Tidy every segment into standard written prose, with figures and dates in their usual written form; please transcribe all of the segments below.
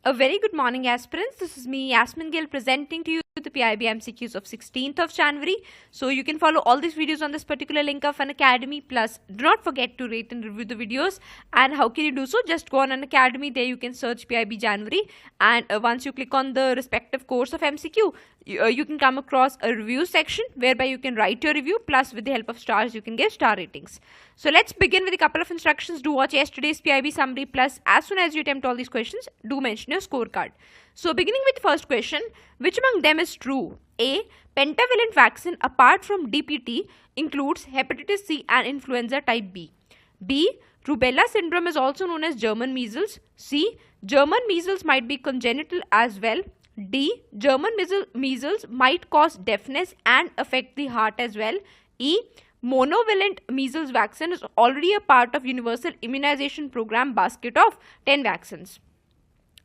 A very good morning, aspirants. This is me, Yasmin Gill, presenting to you the PIB MCQs of 16th of January. So you can follow all these videos on this particular link of an academy. Plus, do not forget to rate and review the videos. And how can you do so? Just go on an academy. There you can search PIB January. And once you click on the respective course of MCQ, you can come across a review section whereby you can write your review. Plus, with the help of stars, you can get star ratings. So let's begin with a couple of instructions. Do watch yesterday's PIB summary. Plus, as soon as you attempt all these questions, do mention your scorecard. So beginning with the first question, which among them is true? A. Pentavalent vaccine apart from DPT includes hepatitis C and influenza type B. B. Rubella syndrome is also known as German measles. C. German measles might be congenital as well. D. German measles might cause deafness and affect the heart as well. E. Monovalent measles vaccine is already a part of universal immunization program basket of 10 vaccines.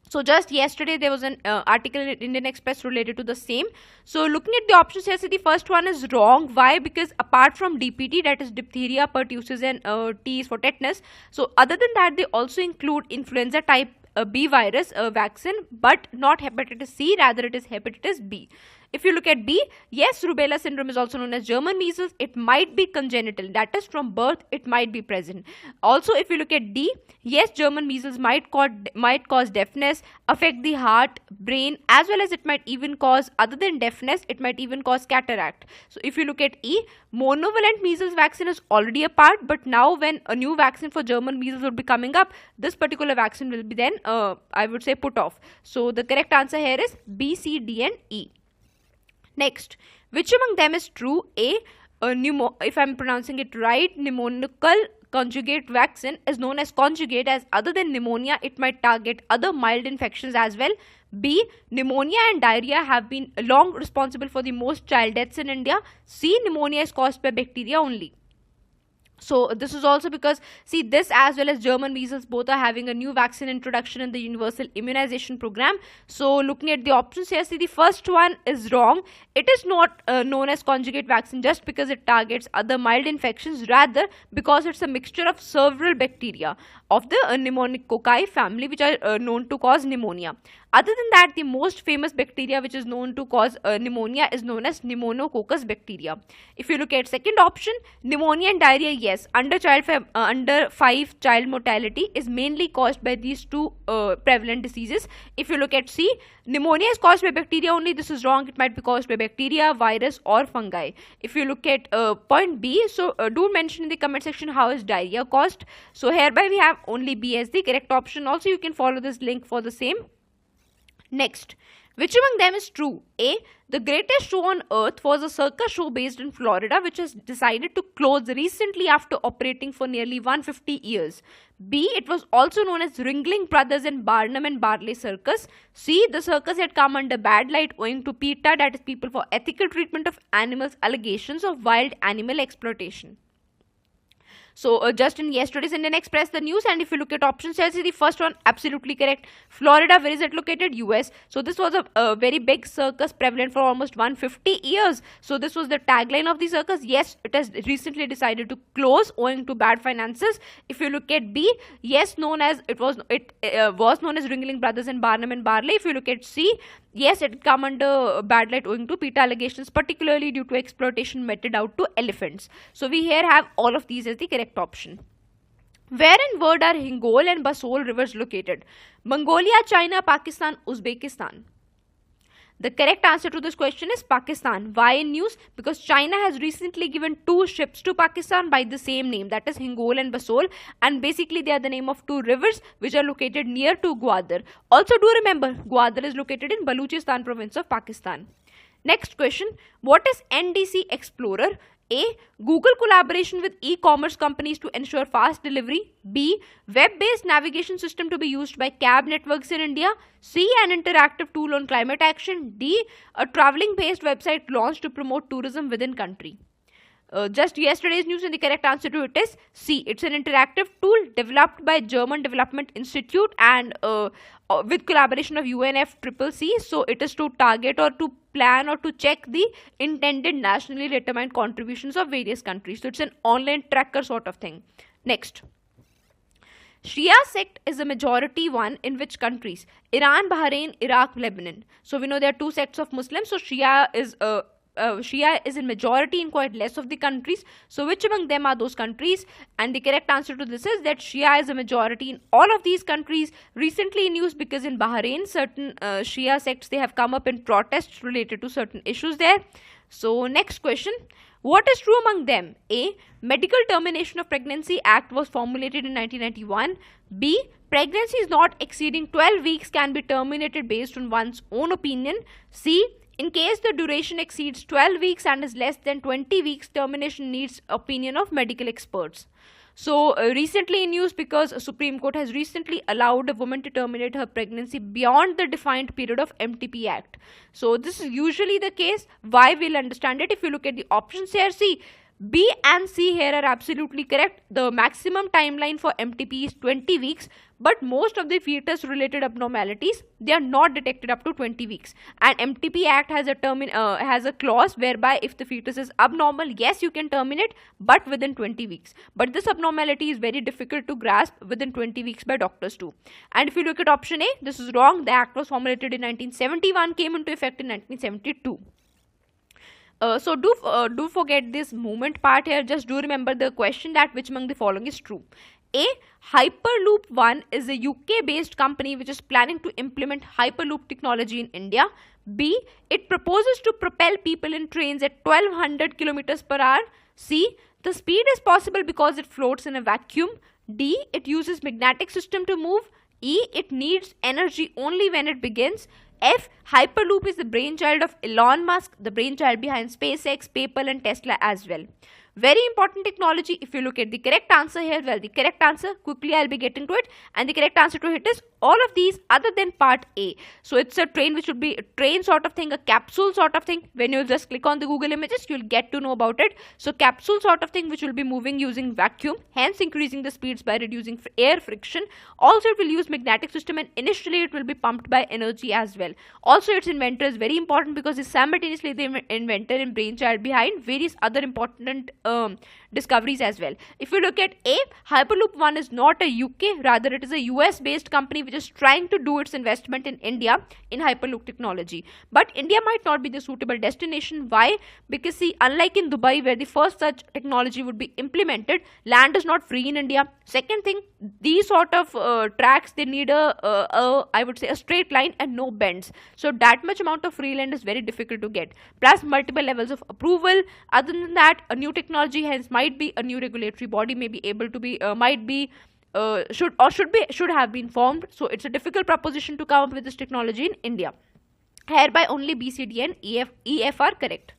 So just yesterday there was an article in Indian Express related to the same. So looking at the options here, see the first one is wrong. Why? Because apart from DPT, that is diphtheria, pertussis and T is for tetanus. So other than that, they also include influenza type B virus vaccine, but not hepatitis C, rather it is hepatitis B. If you look at B, yes, rubella syndrome is also known as German measles. It might be congenital, that is from birth it might be present. Also, if you look at D, yes, German measles might cause deafness, affect the heart, brain, as well as it might even cause, other than deafness, it might even cause cataract. So if you look at E, monovalent measles vaccine is already a part, but now when a new vaccine for German measles will be coming up, this particular vaccine will be then, I would say, put off. So the correct answer here is B, C, D and E. Next, which among them is true? A. If I am pronouncing it right, pneumococcal conjugate vaccine is known as conjugate, as other than pneumonia, it might target other mild infections as well. B. Pneumonia and diarrhea have been long responsible for the most child deaths in India. C. Pneumonia is caused by bacteria only. So this is also because, see, this as well as German measles both are having a new vaccine introduction in the universal immunization program. So looking at the options here, see the first one is wrong. It is not known as conjugate vaccine just because it targets other mild infections, rather because it's a mixture of several bacteria of the pneumococci family which are known to cause pneumonia. Other than that, the most famous bacteria which is known to cause pneumonia is known as pneumococcus bacteria. If you look at second option, pneumonia and diarrhea, yes, under 5 child mortality is mainly caused by these two prevalent diseases. If you look at C, pneumonia is caused by bacteria only. This is wrong. It might be caused by bacteria, virus or fungi. If you look at point B, so do mention in the comment section how is diarrhea caused. So hereby we have only B as the correct option. Also you can follow this link for the same. Next, which among them is true? A. The greatest show on earth was a circus show based in Florida which has decided to close recently after operating for nearly 150 years. B. It was also known as Ringling Brothers and Barnum and Barley Circus. C. The circus had come under bad light owing to PETA, that is People for Ethical Treatment of Animals, allegations of wild animal exploitation. So just in yesterday's Indian Express, the news, and if you look at options here, see the first one absolutely correct. Florida, where is it located? US. So this was a very big circus prevalent for almost 150 years. So this was the tagline of the circus. Yes, it has recently decided to close owing to bad finances. If you look at B, yes, it was known as Ringling Brothers and Barnum and Barley. If you look at C, yes, it come under bad light owing to PETA allegations, particularly due to exploitation meted out to elephants. So we here have all of these as the correct option. Where in world are Hingol and Basol rivers located? Mongolia, China, Pakistan, Uzbekistan. The correct answer to this question is Pakistan. Why in news? Because China has recently given 2 ships to Pakistan by the same name, that is Hingol and Basol, and basically they are the name of 2 rivers which are located near to Gwadar. Also do remember, Gwadar is located in Balochistan province of Pakistan. Next question, what is NDC Explorer? A. Google collaboration with e-commerce companies to ensure fast delivery. B. Web-based navigation system to be used by cab networks in India. C. An interactive tool on climate action. D. A traveling-based website launched to promote tourism within country. Just yesterday's news, and the correct answer to it is C. It's an interactive tool developed by German Development Institute and with collaboration of UNFCCC. So it is to target or to plan or to check the intended nationally determined contributions of various countries. So it's an online tracker sort of thing. Next. Shia sect is a majority one in which countries? Iran, Bahrain, Iraq, Lebanon. So we know there are two sects of Muslims. So Shia is in majority in quite less of the countries. So which among them are those countries? And the correct answer to this is that Shia is a majority in all of these countries. Recently in news, because in Bahrain certain Shia sects, they have come up in protests related to certain issues there. So next question. What is true among them? A. Medical Termination of Pregnancy Act was formulated in 1991. B. Pregnancies not exceeding 12 weeks can be terminated based on one's own opinion. C. In case the duration exceeds 12 weeks and is less than 20 weeks, termination needs opinion of medical experts. So recently in news, because Supreme Court has recently allowed a woman to terminate her pregnancy beyond the defined period of MTP Act. So this is usually the case. Why? We'll understand it if you look at the options here. See, B and C here are absolutely correct. The maximum timeline for MTP is 20 weeks, but most of the fetus related abnormalities, they are not detected up to 20 weeks. And MTP Act has a clause whereby if the fetus is abnormal, yes, you can terminate, but within 20 weeks. But this abnormality is very difficult to grasp within 20 weeks by doctors too. And if you look at option A, this is wrong. The act was formulated in 1971, came into effect in 1972. So do forget this movement part here. Just do remember the question that which among the following is true. A. Hyperloop One is a UK based company which is planning to implement Hyperloop technology in India. B. It proposes to propel people in trains at 1200 kilometers per hour. C. The speed is possible because it floats in a vacuum. D. It uses magnetic system to move. E. It needs energy only when it begins. F. Hyperloop is the brainchild of Elon Musk, the brainchild behind SpaceX, PayPal and Tesla as well. Very important technology. If you look at the correct answer here, well, the correct answer, quickly I'll be getting to it, and the correct answer to it is all of these other than part A. So it's a train which would be a train sort of thing, a capsule sort of thing. When you just click on the Google images, you'll get to know about it. So capsule sort of thing which will be moving using vacuum, hence increasing the speeds by reducing air friction. Also it will use magnetic system, and initially it will be pumped by energy as well. Also its inventor is very important because he's simultaneously the inventor and brainchild behind various other important discoveries as well. If you look at A, Hyperloop One is not a UK, rather it is a US based company which is trying to do its investment in India in Hyperloop technology. But India might not be the suitable destination. Why? Because see, unlike in Dubai where the first such technology would be implemented, land is not free in India. Second thing, these sort of tracks, they need I would say a straight line and no bends. So that much amount of free land is very difficult to get. Plus multiple levels of approval. Other than that, a new technology hence might be a new regulatory body may be able to be should have been formed. So it's a difficult proposition to come up with this technology in India. Hereby only B, C, D and EF are correct.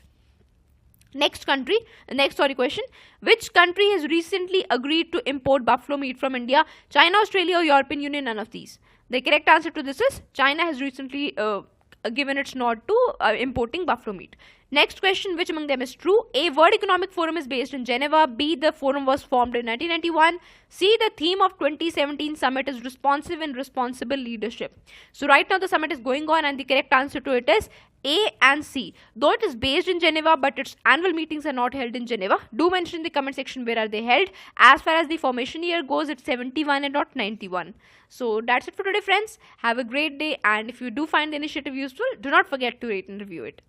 Next question. Which country has recently agreed to import buffalo meat from India? China, Australia or European Union? None of these. The correct answer to this is China has recently given its nod to importing buffalo meat. Next question, which among them is true? A. World Economic Forum is based in Geneva. B. The forum was formed in 1991. C. The theme of 2017 summit is responsive and responsible leadership. So right now the summit is going on and the correct answer to it is A and C. Though it is based in Geneva, but its annual meetings are not held in Geneva. Do mention in the comment section where are they held. As far as the formation year goes, it's 71 and not 91. So that's it for today, friends. Have a great day, and if you do find the initiative useful, do not forget to rate and review it.